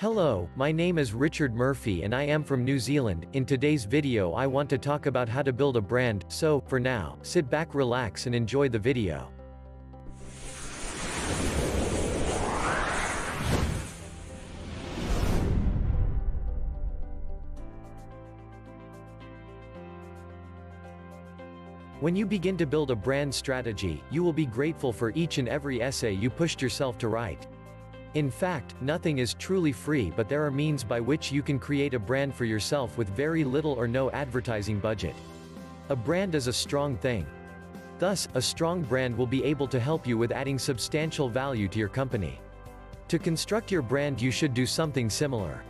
Hello, my name is Richard Murphy and I am from New Zealand. In today's video I want to talk about how to build a brand, so, for now, sit back, relax and enjoy the video. When you begin to build a brand strategy, you will be grateful for each and every essay you pushed yourself to write. In fact, nothing is truly free, but there are means by which you can create a brand for yourself with very little or no advertising budget. A brand is a strong thing. Thus, a strong brand will be able to help you with adding substantial value to your company. To construct your brand, you should do something similar.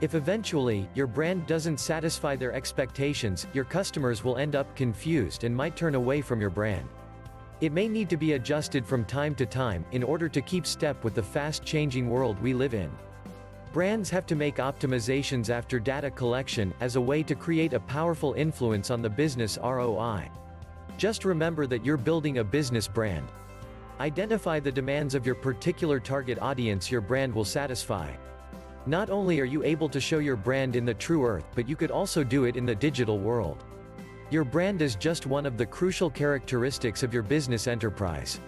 If eventually, your brand doesn't satisfy their expectations, your customers will end up confused and might turn away from your brand. It may need to be adjusted from time to time, in order to keep step with the fast-changing world we live in. Brands have to make optimizations after data collection, as a way to create a powerful influence on the business ROI. Just remember that you're building a business brand. Identify the demands of your particular target audience your brand will satisfy. Not only are you able to show your brand in the true earth, but you could also do it in the digital world. Your brand is just one of the crucial characteristics of your business enterprise.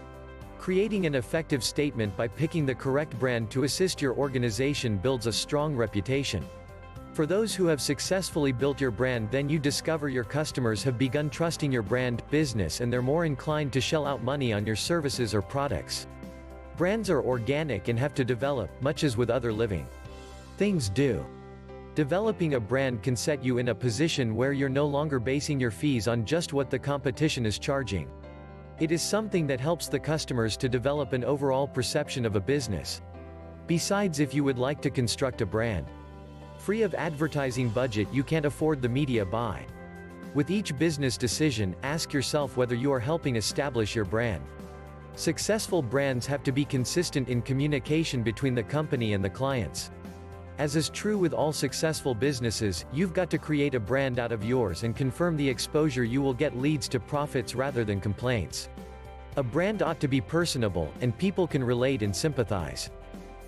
Creating an effective statement by picking the correct brand to assist your organization builds a strong reputation. For those who have successfully built your brand, then you discover your customers have begun trusting your brand, business, and they're more inclined to shell out money on your services or products. Brands are organic and have to develop, much as with other living things do. Developing a brand can set you in a position where you're no longer basing your fees on just what the competition is charging. It is something that helps the customers to develop an overall perception of a business. Besides, if you would like to construct a brand free of advertising budget, you can't afford the media buy. With each business decision, ask yourself whether you are helping establish your brand. Successful brands have to be consistent in communication between the company and the clients. As is true with all successful businesses, you've got to create a brand out of yours and confirm the exposure you will get leads to profits rather than complaints. A brand ought to be personable, and people can relate and sympathize.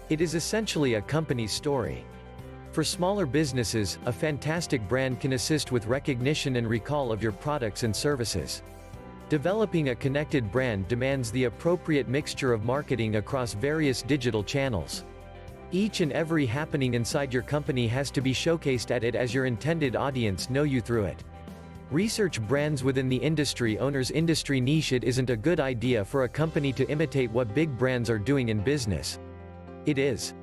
It is essentially a company's story. For smaller businesses, a fantastic brand can assist with recognition and recall of your products and services. Developing a connected brand demands the appropriate mixture of marketing across various digital channels. Each and every happening inside your company has to be showcased at it as your intended audience know you through it. Research brands within the industry owner's industry niche. It isn't a good idea for a company to imitate what big brands are doing in business. It is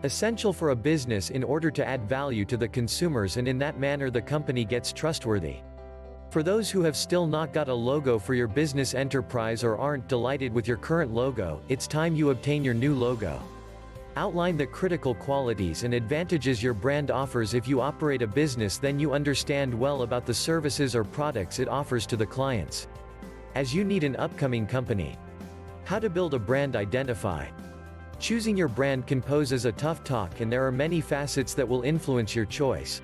essential for a business in order to add value to the consumers, and in that manner the company gets trustworthy. For those who have still not got a logo for your business enterprise or aren't delighted with your current logo, it's time you obtain your new logo. Outline the critical qualities and advantages your brand offers. If you operate a business, then you understand well about the services or products it offers to the clients. As you need an upcoming company. How to build a brand. Identify. Choosing your brand can pose as a tough talk, and there are many facets that will influence your choice.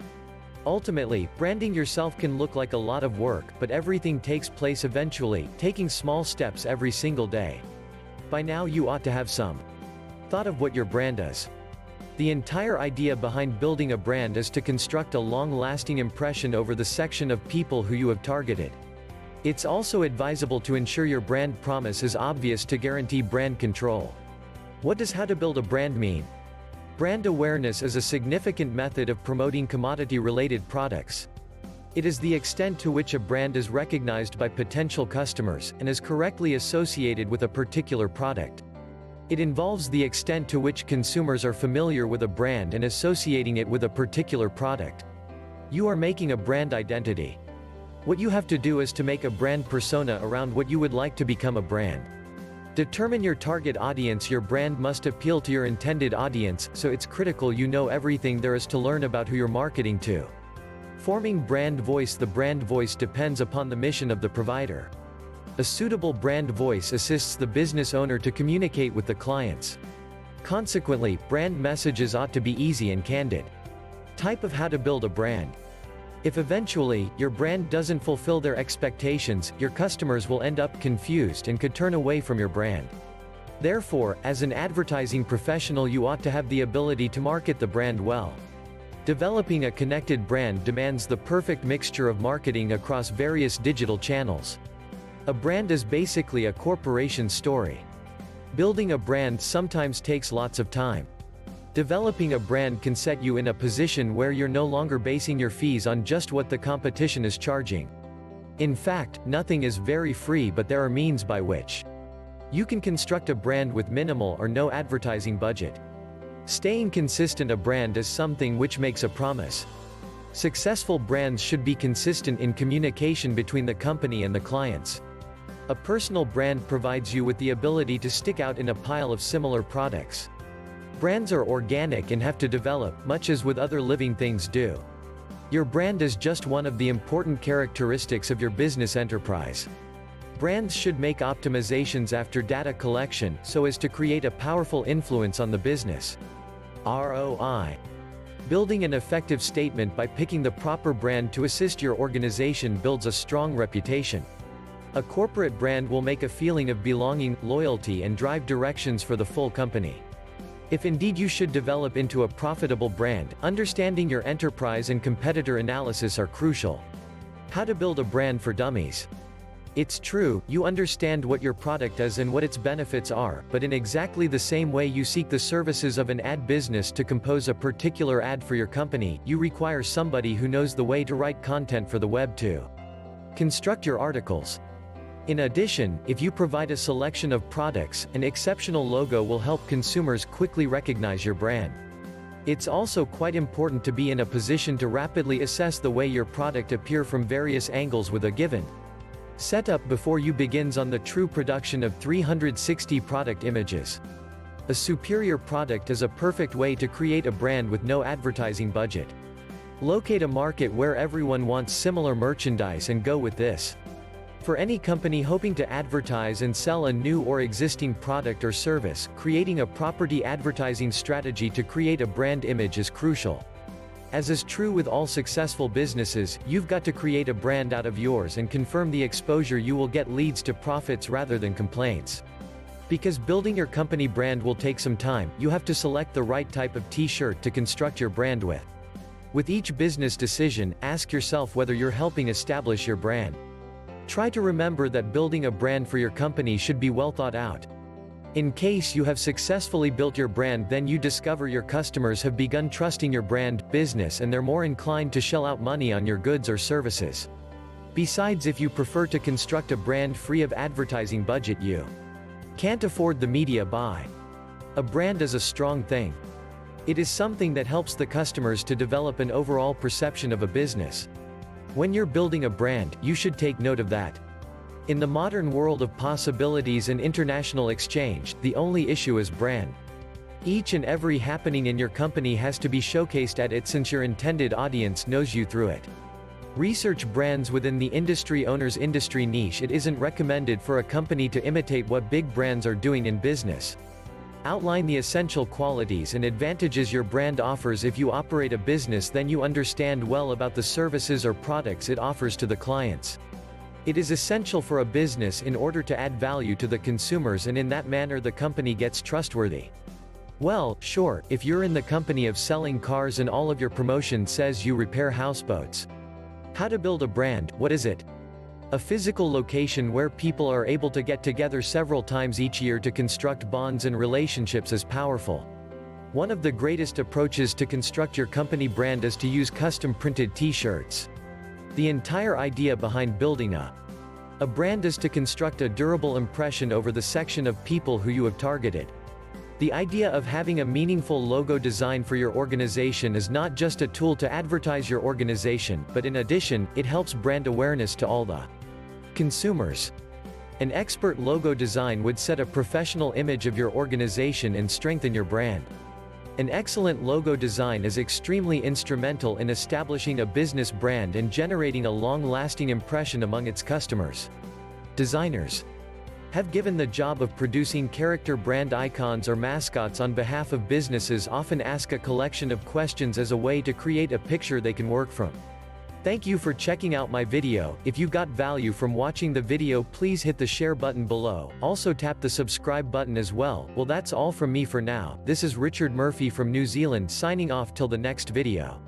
Ultimately, branding yourself can look like a lot of work, but everything takes place eventually, taking small steps every single day. By now you ought to have some thought of what your brand is. The entire idea behind building a brand is to construct a long-lasting impression over the section of people who you have targeted. It's also advisable to ensure your brand promise is obvious to guarantee brand control. What does how to build a brand mean? Brand awareness is a significant method of promoting commodity-related products. It is the extent to which a brand is recognized by potential customers, and is correctly associated with a particular product. It involves the extent to which consumers are familiar with a brand and associating it with a particular product. You are making a brand identity. What you have to do is to make a brand persona around what you would like to become a brand. Determine your target audience. Your brand must appeal to your intended audience, so it's critical you know everything there is to learn about who you're marketing to. Forming brand voice. The brand voice depends upon the mission of the provider. A suitable brand voice assists the business owner to communicate with the clients. Consequently, brand messages ought to be easy and candid. Type of how to build a brand. If eventually, your brand doesn't fulfill their expectations, your customers will end up confused and could turn away from your brand. Therefore, as an advertising professional you ought to have the ability to market the brand well. Developing a connected brand demands the perfect mixture of marketing across various digital channels. A brand is basically a corporation story. Building a brand sometimes takes lots of time. Developing a brand can set you in a position where you're no longer basing your fees on just what the competition is charging. In fact, nothing is very free, but there are means by which you can construct a brand with minimal or no advertising budget. Staying consistent. A brand is something which makes a promise. Successful brands should be consistent in communication between the company and the clients. A personal brand provides you with the ability to stick out in a pile of similar products. Brands are organic and have to develop, much as with other living things do. Your brand is just one of the important characteristics of your business enterprise. Brands should make optimizations after data collection, so as to create a powerful influence on the business. ROI. Building an effective statement by picking the proper brand to assist your organization builds a strong reputation. A corporate brand will make a feeling of belonging, loyalty, and drive directions for the full company. If indeed you should develop into a profitable brand, understanding your enterprise and competitor analysis are crucial. How to build a brand for dummies. It's true, you understand what your product is and what its benefits are, but in exactly the same way you seek the services of an ad business to compose a particular ad for your company, you require somebody who knows the way to write content for the web to construct your articles. In addition, if you provide a selection of products, an exceptional logo will help consumers quickly recognize your brand. It's also quite important to be in a position to rapidly assess the way your product appear from various angles with a given setup before you begins on the true production of 360 product images. A superior product is a perfect way to create a brand with no advertising budget. Locate a market where everyone wants similar merchandise and go with this. For any company hoping to advertise and sell a new or existing product or service, creating a property advertising strategy to create a brand image is crucial. As is true with all successful businesses, you've got to create a brand out of yours and confirm the exposure you will get leads to profits rather than complaints. Because building your company brand will take some time, you have to select the right type of t-shirt to construct your brand with. With each business decision, ask yourself whether you're helping establish your brand. Try to remember that building a brand for your company should be well thought out. In case you have successfully built your brand, then you discover your customers have begun trusting your brand, business, and they're more inclined to shell out money on your goods or services. Besides, if you prefer to construct a brand free of advertising budget, you can't afford the media buy. A brand is a strong thing. It is something that helps the customers to develop an overall perception of a business. When you're building a brand, you should take note of that. In the modern world of possibilities and international exchange, the only issue is brand. Each and every happening in your company has to be showcased at it, since your intended audience knows you through it. Research brands within the industry owner's industry niche. It isn't recommended for a company to imitate what big brands are doing in business. Outline the essential qualities and advantages your brand offers. If you operate a business, then you understand well about the services or products it offers to the clients. It is essential for a business in order to add value to the consumers, and in that manner the company gets trustworthy. Well, sure, if you're in the company of selling cars and all of your promotion says you repair houseboats. How to build a brand? What is it? A physical location where people are able to get together several times each year to construct bonds and relationships is powerful. One of the greatest approaches to construct your company brand is to use custom printed t-shirts. The entire idea behind building a brand is to construct a durable impression over the section of people who you have targeted. The idea of having a meaningful logo design for your organization is not just a tool to advertise your organization, but in addition, it helps brand awareness to all the consumers. An expert logo design would set a professional image of your organization and strengthen your brand. An excellent logo design is extremely instrumental in establishing a business brand and generating a long-lasting impression among its customers. Designers have given the job of producing character brand icons or mascots on behalf of businesses often ask a collection of questions as a way to create a picture they can work from. Thank you for checking out my video. If you got value from watching the video, please hit the share button below. Also tap the subscribe button as well. Well, that's all from me for now. This is Richard Murphy from New Zealand signing off till the next video.